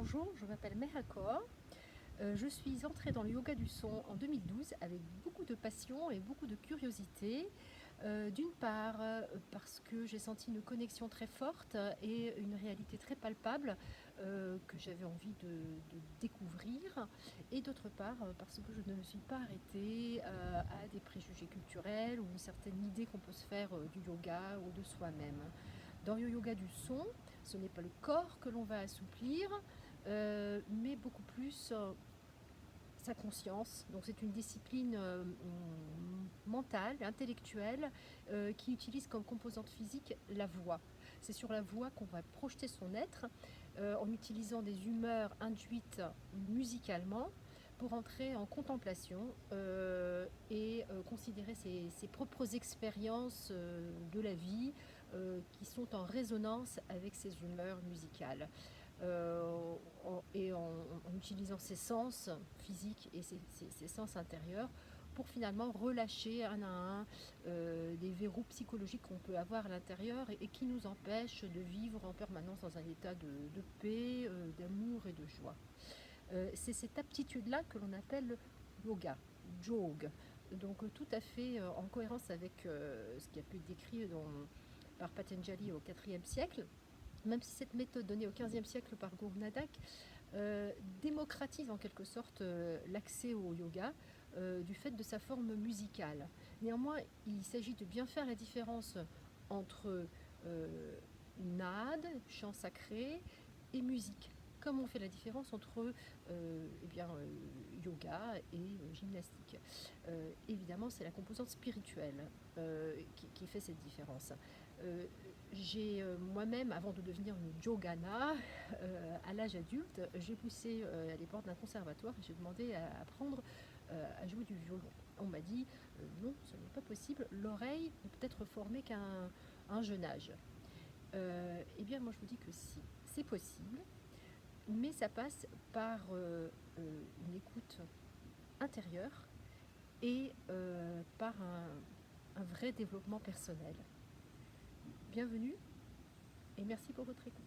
Bonjour, je m'appelle Mehakor. Je suis entrée dans le yoga du son en 2012 avec beaucoup de passion et beaucoup de curiosité. D'une part, parce que j'ai senti une connexion très forte et une réalité très palpable que j'avais envie de découvrir. Et d'autre part, parce que je ne me suis pas arrêtée à des préjugés culturels ou une certaine idée qu'on peut se faire du yoga ou de soi-même. Dans le yoga du son, ce n'est pas le corps que l'on va assouplir, mais beaucoup plus sa conscience. Donc c'est une discipline mentale, intellectuelle, qui utilise comme composante physique la voix. C'est sur la voix qu'on va projeter son être en utilisant des humeurs induites musicalement pour entrer en contemplation et considérer ses propres expériences de la vie qui sont en résonance avec ses humeurs musicales. En utilisant ses sens physiques et ses sens intérieurs pour finalement relâcher un à un des verrous psychologiques qu'on peut avoir à l'intérieur et qui nous empêchent de vivre en permanence dans un état de paix, d'amour et de joie. C'est cette aptitude-là que l'on appelle yoga, jog. Donc tout à fait en cohérence avec ce qui a pu être décrit par Patanjali au IVe siècle, même si cette méthode donnée au XVe siècle par Guru Nanak démocratise en quelque sorte l'accès au yoga du fait de sa forme musicale. Néanmoins, il s'agit de bien faire la différence entre nade, chant sacré, et musique. Comme on fait la différence entre yoga et gymnastique. Évidemment, c'est la composante spirituelle qui fait cette différence. J'ai moi-même, avant de devenir une yogana, à l'âge adulte, j'ai poussé à les portes d'un conservatoire et j'ai demandé à apprendre à jouer du violon. On m'a dit non, ce n'est pas possible, l'oreille ne peut être formée qu'à un jeune âge. Eh bien, moi je vous dis que si, c'est possible, mais ça passe par une écoute intérieure et par un vrai développement personnel. Bienvenue et merci pour votre écoute.